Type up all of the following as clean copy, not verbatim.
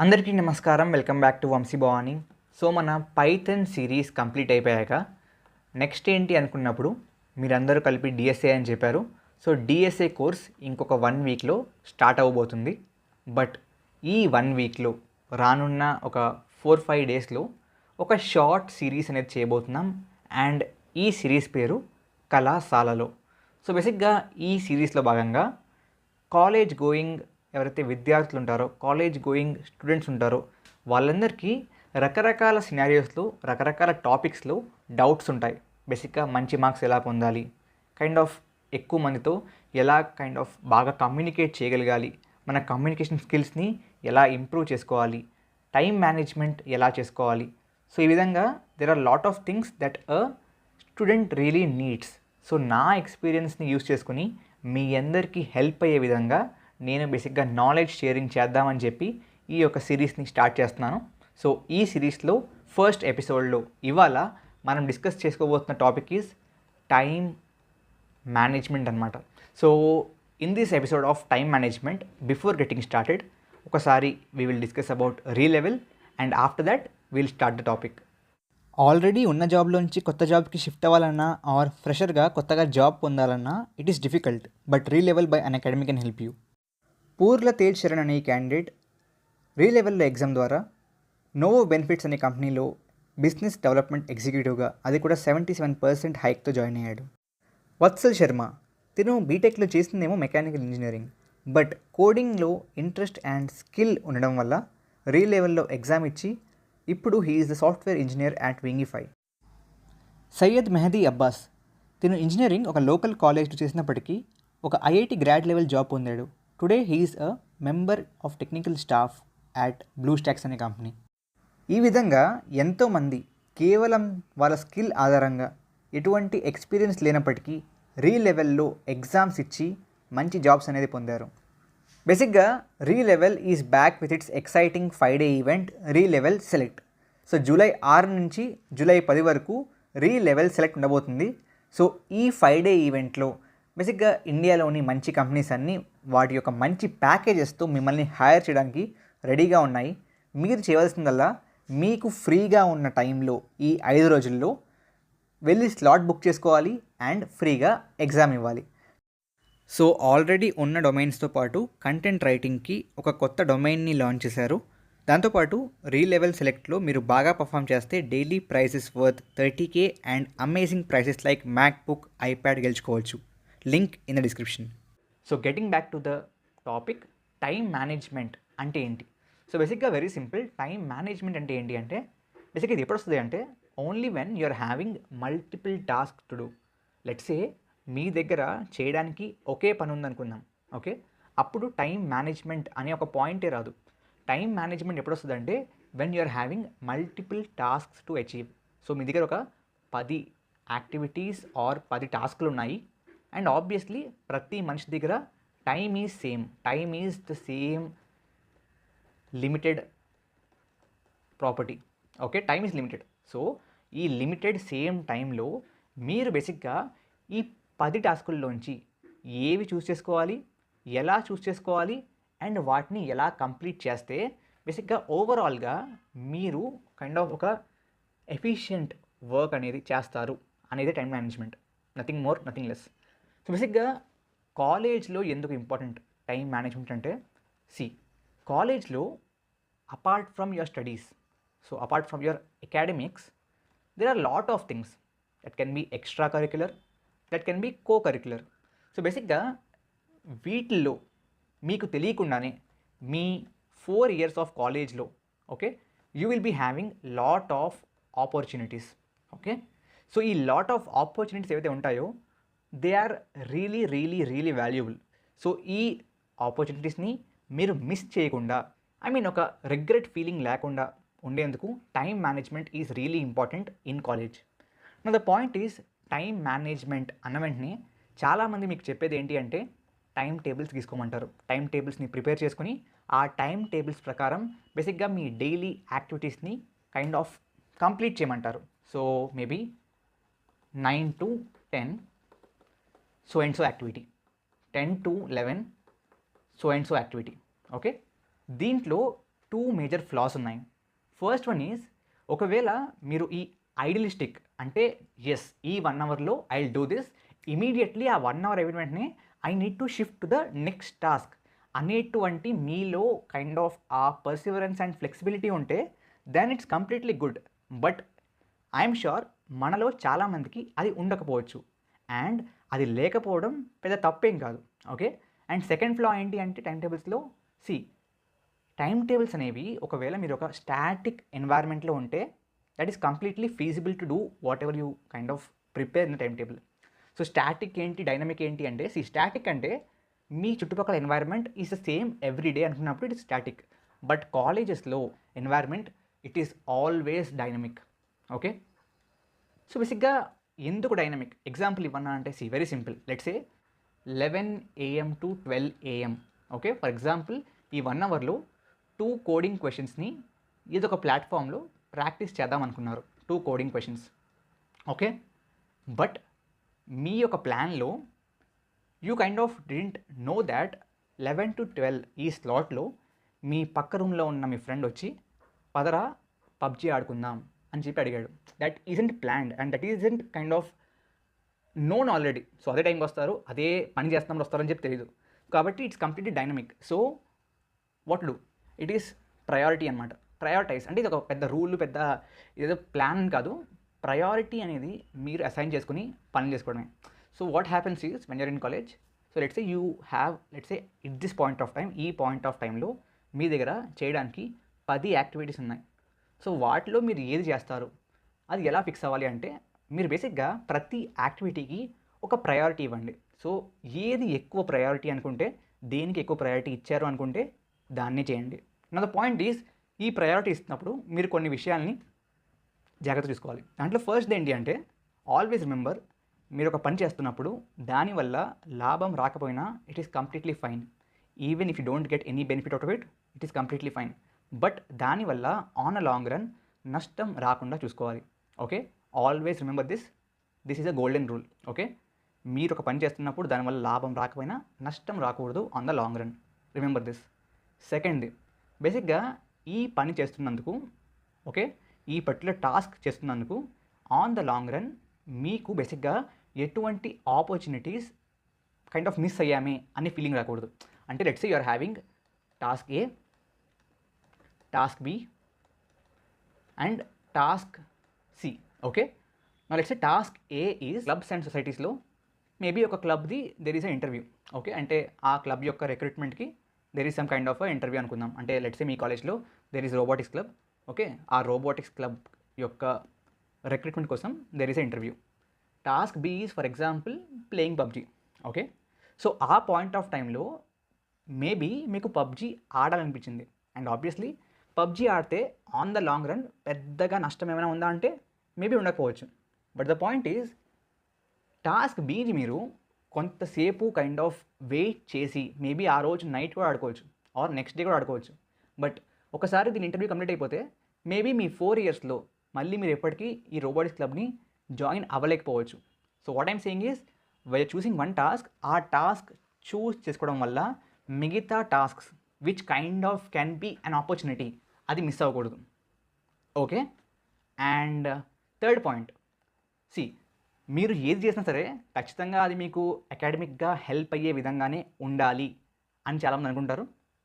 అందరికీ నమస్కారం. Welcome back to Vamsi Bhavani. So మన పైథాన్ సిరీస్ కంప్లీట్ అయిపోయాక నెక్స్ట్ ఏంటి అనుకున్నప్పుడు మీరందరూ కలిపి డిఎస్ఏ అని చెప్పారు. సో డిఎస్ఏ కోర్స్ ఇంకొక 1 వీక్లో స్టార్ట్ అవ్వబోతుంది. బట్ ఈ 1 వీక్లో రానున్న ఒక 4-5 డేస్లో ఒక షార్ట్ సిరీస్ అనేది చేయబోతున్నాం. అండ్ ఈ సిరీస్ పేరు కళాశాలలో. సో బేసిక్గా ఈ సిరీస్లో భాగంగా కాలేజ్ గోయింగ్ ఎవరైతే విద్యార్థులు ఉంటారో, కాలేజ్ గోయింగ్ స్టూడెంట్స్ ఉంటారో వాళ్ళందరికీ రకరకాల సినారియోస్లో, రకరకాల టాపిక్స్లో డౌట్స్ ఉంటాయి. బేసిక్గా మంచి మార్క్స్ ఎలా పొందాలి, కైండ్ ఆఫ్ ఎక్కువ మందితో ఎలా బాగా కమ్యూనికేట్ చేయగలగాలి, మన కమ్యూనికేషన్ స్కిల్స్ని ఎలా ఇంప్రూవ్ చేసుకోవాలి, టైం మేనేజ్మెంట్ ఎలా చేసుకోవాలి. సో ఈ విధంగా there are lot of things that a student really needs. So నా ఎక్స్పీరియన్స్ని యూస్ చేసుకుని మీ అందరికీ హెల్ప్ అయ్యే విధంగా నేను బేసిక్గా నాలెడ్జ్ షేరింగ్ చేద్దామని చెప్పి ఈ యొక్క సిరీస్ని స్టార్ట్ చేస్తున్నాను. సో ఈ సిరీస్లో ఫస్ట్ ఎపిసోడ్లో ఇవాళ మనం డిస్కస్ చేసుకోబోతున్న టాపిక్ ఈజ్ టైం మేనేజ్మెంట్ అనమాట. So in this episode of time management, before getting started ఒకసారి we will discuss about Relevel and after that will start the topic. Already ఉన్న జాబ్లోంచి కొత్త జాబ్కి షిఫ్ట్ అవ్వాలన్నా ఆర్ ఫ్రెషర్గా కొత్తగా జాబ్ పొందాలన్నా it is difficult, but Relevel by Unacademy can help you. Poorla Tej Sharan అనే ఈ క్యాండిడేట్ రీలెవెల్లో ఎగ్జామ్ ద్వారా నోవో బెనిఫిట్స్ అనే కంపెనీలో బిజినెస్ డెవలప్మెంట్ ఎగ్జిక్యూటివ్గా, అది కూడా 77% హైక్తో జాయిన్ అయ్యాడు. వత్సల్ శర్మ తిను బీటెక్లో చేసిందేమో మెకానికల్ ఇంజనీరింగ్, బట్ కోడింగ్లో ఇంట్రెస్ట్ అండ్ స్కిల్ ఉండడం వల్ల రీలెవెల్లో ఎగ్జామ్ ఇచ్చి ఇప్పుడు he is the software engineer at Wingify. Syed Mehdi Abbas తిను ఇంజనీరింగ్ ఒక లోకల్ కాలేజ్లో చేసినప్పటికీ ఒక ఐఐటి గ్రాడ్ లెవెల్ జాబ్ పొందాడు. Today he is a member of technical staff at Blue Stacks అనే కంపెనీ. ఈ విధంగా ఎంతోమంది కేవలం వాళ్ళ స్కిల్ ఆధారంగా ఎటువంటి ఎక్స్పీరియన్స్ లేనప్పటికీ రీలెవెల్లో ఎగ్జామ్స్ ఇచ్చి మంచి జాబ్స్ అనేది పొందారు. బేసిక్గా రీలెవెల్ is back with its exciting 5-day event రీలెవెల్ select. So July 6 నుంచి జూలై 10 వరకు రీలెవెల్ సెలెక్ట్ ఉండబోతుంది. సో ఈ 5-day ఈవెంట్లో బేసిక్గా ఇండియాలోని మంచి కంపెనీస్ అన్నీ వాటి యొక్క మంచి ప్యాకేజెస్తో మిమ్మల్ని హైర్ చేయడానికి రెడీగా ఉన్నాయి. మీరు చేయవలసిందల్లా మీకు ఫ్రీగా ఉన్న టైంలో ఈ 5 రోజుల్లో వెళ్ళి స్లాట్ బుక్ చేసుకోవాలి అండ్ ఫ్రీగా ఎగ్జామ్ ఇవ్వాలి. సో ఆల్రెడీ ఉన్న డొమైన్స్తో పాటు కంటెంట్ రైటింగ్కి ఒక కొత్త డొమైన్ని లాంచ్ చేశారు. దాంతోపాటు రీలెవెల్ సెలెక్ట్లో మీరు బాగా పర్ఫామ్ చేస్తే daily prizes worth 30K and amazing prizes like MacBook, iPad గెలుచుకోవచ్చు. Link in the description. So getting back to the topic, time management అంటే ఏంటి? సో బేసిక్గా వెరీ సింపుల్. టైం మేనేజ్మెంట్ అంటే ఏంటి అంటే బేసిక్గా ఇది ఎప్పుడు వస్తుంది అంటే only when you are having multiple task to do. Let's say మీ దగ్గర చేయడానికి ఒకే పని ఉందనుకుందాం, ఓకే, అప్పుడు టైం మేనేజ్మెంట్ అనే ఒక పాయింటే రాదు. టైం మేనేజ్మెంట్ ఎప్పుడు వస్తుంది అంటే when you are having multiple tasks to achieve. So మీ దగ్గర ఒక 10 యాక్టివిటీస్ ఆర్ 10 టాస్క్లు ఉన్నాయి అండ్ ఆబ్వియస్లీ ప్రతి మనిషి దగ్గర time is same. Time is the same limited property, okay, time is limited. So ఈ లిమిటెడ్ సేమ్ టైంలో మీరు బేసిక్గా ఈ 10 టాస్కుల్లోంచి ఏవి చూస్ చేసుకోవాలి, ఎలా చూస్ చేసుకోవాలి అండ్ వాటిని ఎలా కంప్లీట్ చేస్తే బేసిక్గా ఓవరాల్గా మీరు కైండ్ ఆఫ్ ఒక ఎఫిషియంట్ వర్క్ అనేది చేస్తారు అనేది time management. Nothing more, nothing less. So బేసిక్గా కాలేజ్లో ఎందుకు ఇంపార్టెంట్ టైం మేనేజ్మెంట్ అంటే, కాలేజ్లో apart from your studies, so apart from your academics, there are lot of things that can be extra curricular, that can be co-curricular. So బేసిక్గా వీటిల్లో మీకు తెలియకుండానే మీ 4 years ఆఫ్ కాలేజ్లో, okay, you will be having lot of opportunities, okay. So ఈ lot of opportunities ఏవైతే ఉంటాయో they are really really really valuable. So ఈ ఆపర్చునిటీస్ని మీరు మిస్ చేయకుండా, ఒక రిగ్రెట్ ఫీలింగ్ లేకుండా ఉండేందుకు time management is really important in college. నా the point is time management అన్న వెంటనే చాలామంది మీకు చెప్పేది ఏంటి అంటే టైం టేబుల్స్ తీసుకోమంటారు. టైం టేబుల్స్ని ప్రిపేర్ చేసుకుని ఆ టైం టేబుల్స్ ప్రకారం బేసిక్గా మీ డైలీ యాక్టివిటీస్ని కైండ్ ఆఫ్ కంప్లీట్ చేయమంటారు. So maybe 9 to 10 so and so activity, 10 to 11 so and so activity, okay. దీంట్లో మేజర్ ఫ్లాస్ ఉన్నాయి. ఫస్ట్ వన్ ఈజ్, ఒకవేళ మీరు ఈ ఐడియలిస్టిక్ అంటే ఎస్ ఈ 1 అవర్లో I will do this immediately, ఆ 1 అవర్ అయిన వెంటనే I need to shift to the next task అనేటువంటి మీలో కైండ్ ఆఫ్ ఆ పర్సివరెన్స్ అండ్ ఫ్లెక్సిబిలిటీ ఉంటే then it's completely good. But I'm sure మనలో చాలామందికి అది ఉండకపోవచ్చు, అండ్ అది లేకపోవడం పెద్ద తప్పేం కాదు. ఓకే, అండ్ సెకండ్ ఫ్లా ఏంటి అంటే టైం టేబుల్స్లో, టైం టేబుల్స్ అనేవి ఒకవేళ మీరు ఒక స్టాటిక్ ఎన్వైర్న్మెంట్లో ఉంటే that is completely feasible to do what ever you kind of prepare in time table. So static ఏంటి, డైనమిక్ ఏంటి అంటే, స్టాటిక్ అంటే మీ చుట్టుపక్కల environment is the same every day అనుకున్నప్పుడు ఇట్ ఇస్ స్టాటిక్. బట్ కాలేజెస్లో environment it is always dynamic. Okay, so బేసిక్గా ఎందుకు dynamic example ఇవ్వన్నా అంటే very simple. Let's say 11 AM to 12 AM. Okay, for example ఈ 1 అవర్లో 2 కోడింగ్ క్వశ్చన్స్ని ఏదో ఒక ప్లాట్ఫామ్లో ప్రాక్టీస్ చేద్దాం అనుకున్నారు, 2 కోడింగ్ క్వశ్చన్స్. ఓకే, బట్ మీ యొక్క ప్లాన్లో you kind of didn't know that 11 to 12 ఈ స్లాట్లో మీ పక్క రూమ్లో ఉన్న మీ ఫ్రెండ్ వచ్చి పదరా పబ్జీ ఆడుకుందాం అని చెప్పి అడిగాడు. That isn't planned and that isn't kind of known already. So అదే టైంకి వస్తారు, అదే పని చేస్తున్నప్పుడు వస్తారని చెప్పి తెలియదు, కాబట్టి it's completely dynamic. So what do, it is priority అనమాట. ప్రయారిటైజ్ అంటే ఇది ఒక పెద్ద రూల్, పెద్ద ఏదో ప్లాన్ కాదు. ప్రయారిటీ అనేది మీరు అసైన్ చేసుకుని పనులు చేసుకోవడమే. So what happens is when you're in college, so let's say you have let's say it this point of time, ఈ పాయింట్ ఆఫ్ టైంలో మీ దగ్గర చేయడానికి 10 యాక్టివిటీస్ ఉన్నాయి. సో వాటిలో మీరు ఏది చేస్తారు, అది ఎలా ఫిక్స్ అవ్వాలి అంటే మీరు బేసిక్గా ప్రతి యాక్టివిటీకి ఒక ప్రయారిటీ ఇవ్వండి. సో ఏది ఎక్కువ ప్రయారిటీ అనుకుంటే, దేనికి ఎక్కువ ప్రయారిటీ ఇచ్చారు అనుకుంటే దాన్నే చేయండి. నా ద పాయింట్ ఈజ్, ఈ ప్రయారిటీ ఇస్తున్నప్పుడు మీరు కొన్ని విషయాల్ని జాగ్రత్త చూసుకోవాలి. దాంట్లో ఫస్ట్ ఏంటి అంటే, ఆల్వేస్ రిమెంబర్, మీరు ఒక పని చేస్తున్నప్పుడు దానివల్ల లాభం రాకపోయినా it is completely fine. Even if you don't get any benefit out of it, it is completely fine. But దానివల్ల ఆన్ అ లాంగ్ రన్ నష్టం రాకుండా చూసుకోవాలి. Okay, always remember this is a golden rule. Okay, మీరు ఒక పని చేస్తున్నప్పుడు దానివల్ల లాభం రాకపోయినా నష్టం రాకూడదు on the long run. Remember this. Second, బేసిక్గా ఈ పని చేస్తున్నందుకు, ఓకే, ఈ పర్టికులర్ టాస్క్ చేస్తున్నందుకు ఆన్ ద లాంగ్ రన్ మీకు బేసిక్గా ఎటువంటి ఆపర్చునిటీస్ కైండ్ ఆఫ్ మిస్ అయ్యామే అనే ఫీలింగ్ రాకూడదు. అంటే let's say you are having task A, task B and task C. Okay, let's say task A is clubs and సొసైటీస్లో maybe ఒక క్లబ్ది there is a interview. Okay, అంటే ఆ club యొక్క రిక్రూట్మెంట్కి there is some kind of interview అనుకుందాం. అంటే let's say మీ కాలేజ్లో there is robotics club. Okay, ఆ రోబోటిక్స్ క్లబ్ యొక్క రిక్రూట్మెంట్ కోసం there is a interview. Task B is for example playing PUBG. Okay, so ఆ పాయింట్ ఆఫ్ టైంలో maybe మీకు పబ్జీ ఆడాలనిపించింది, అండ్ ఆబ్వియస్లీ పబ్జీ ఆడితే ఆన్ ద లాంగ్ రన్ పెద్దగా నష్టం ఏమైనా ఉందా అంటే మేబీ ఉండకపోవచ్చు. But the point is, task బీని మీరు కొంతసేపు కైండ్ ఆఫ్ వెయిట్ చేసి మేబీ ఆ రోజు నైట్ కూడా ఆడుకోవచ్చు ఆర్ నెక్స్ట్ డే కూడా ఆడుకోవచ్చు. బట్ ఒకసారి దీని ఇంటర్వ్యూ కంప్లీట్ అయిపోతే మేబీ మీ 4 ఇయర్స్లో మళ్ళీ మీరు ఎప్పటికీ ఈ రోబోటిక్స్ క్లబ్ని జాయిన్ అవ్వలేకపోవచ్చు. So what I'm saying is, while choosing one task, ఆ టాస్క్ చూస్ చేసుకోవడం వల్ల మిగతా tasks which kind of can be an opportunity అది మిస్ అవ్వకూడదు. ఓకే, అండ్ థర్డ్ పాయింట్, మీరు ఏది చేసినా సరే ఖచ్చితంగా అది మీకు అకాడమిక్గా హెల్ప్ అయ్యే విధంగానే ఉండాలి అని చాలామంది అనుకుంటారు.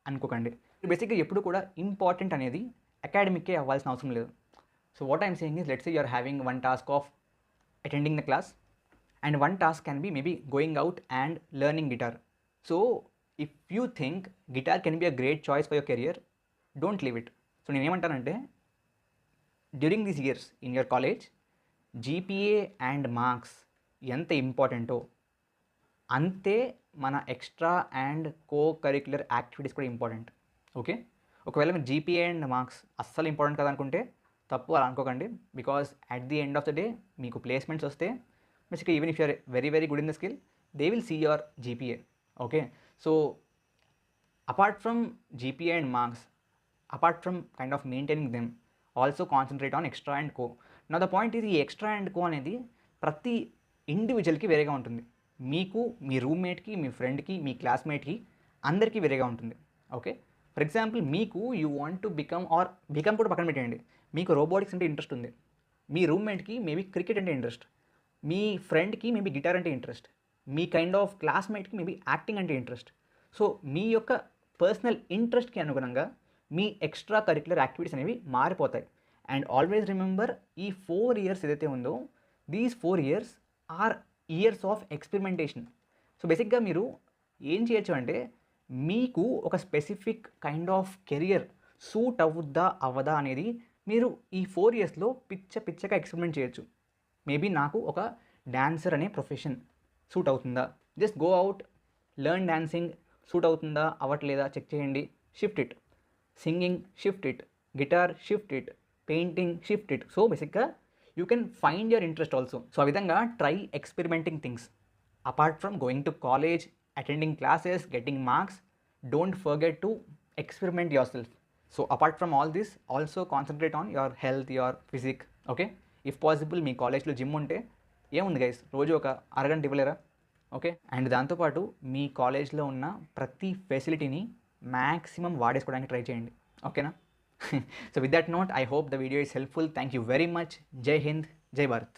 అనుకోకండి. బేసిక్గా ఎప్పుడు కూడా ఇంపార్టెంట్ అనేది అకాడమిక్కే అవ్వాల్సిన అవసరం లేదు. So what I'm saying is, let's say you are having one task of attending the class and one task can be maybe going out and learning guitar. So if you think guitar can be a great choice for your career, don't leave it. So నేనేమంటానంటే, during these years in your college GPA and marks ఎంత ఇంపార్టెంటో అంతే మన extra and co curricular activities కూడా important. Okay, ఒకవేళ మీరు GPA and marks అస్సలు important కదా అనుకుంటే తప్పు, అలా అనుకోకండి. Because at the end of the day మీకు ప్లేస్మెంట్స్ వస్తే బేసిక్గా even if you're very very good in the skill, they will see your GPA. Okay, so apart from GPA and marks, apart from kind of maintaining them, also concentrate on extra and co. నా the point ఇది, ఈ extra and కో అనేది ప్రతి ఇండివిజువల్కి వేరేగా ఉంటుంది. మీకు, మీ రూమ్మేట్కి, మీ ఫ్రెండ్కి, మీ క్లాస్మేట్కి అందరికీ వేరేగా ఉంటుంది. ఓకే, ఫర్ ఎగ్జాంపుల్ మీకు you want to become or become కూడా పక్కన పెట్టండి, మీకు రోబోటిక్స్ అంటే ఇంట్రెస్ట్ ఉంది, మీ రూమ్మేట్కి మేబీ క్రికెట్ అంటే ఇంట్రెస్ట్, మీ ఫ్రెండ్కి మేబీ గిటార్ అంటే ఇంట్రెస్ట్, మీ కైండ్ ఆఫ్ క్లాస్మేట్కి మేబీ యాక్టింగ్ అంటే ఇంట్రెస్ట్. సో మీ యొక్క పర్సనల్ ఇంట్రెస్ట్కి అనుగుణంగా మీ ఎక్స్ట్రా కరిక్యులర్ యాక్టివిటీస్ అనేవి మారిపోతాయి. అండ్ ఆల్వేస్ రిమెంబర్, ఈ 4 years ఏదైతే ఉందో, these 4 years are years of experimentation. So బేసిక్గా మీరు ఏం చేయొచ్చు అంటే, మీకు ఒక specific kind of career suit అవుద్దా అవ్వదా అనేది మీరు ఈ 4 yearsలో పిచ్చగా ఎక్స్పెరిమెంట్ చేయొచ్చు. మేబీ నాకు ఒక డాన్సర్ అనే ప్రొఫెషన్ సూట్ అవుతుందా, just go out, learn dancing, suit అవుతుందా అవ్వట్లేదా చెక్ చేయండి, shift it. Singing, shift it. Guitar, shift it. Painting, shift it. So బేసిక్గా you can find your interest also. So ఆ విధంగా try experimenting things. Apart from going to college, attending classes, getting marks, don't forget to experiment yourself. So apart from all this, also concentrate on your health, your physique. Okay, if possible మీ కాలేజ్లో gym ఉంటే ఏముంది guys, రోజు ఒక అరగంట ఇవ్వలేరా? Okay, and దాంతోపాటు మీ కాలేజ్లో ఉన్న ప్రతి ఫెసిలిటీని మ్యాక్సిమం వాడేసుకోవడానికి ట్రై చేయండి. ఓకేనా? So with that note, I hope the video is helpful. Thank you very much. జై హింద్, జై భారత్.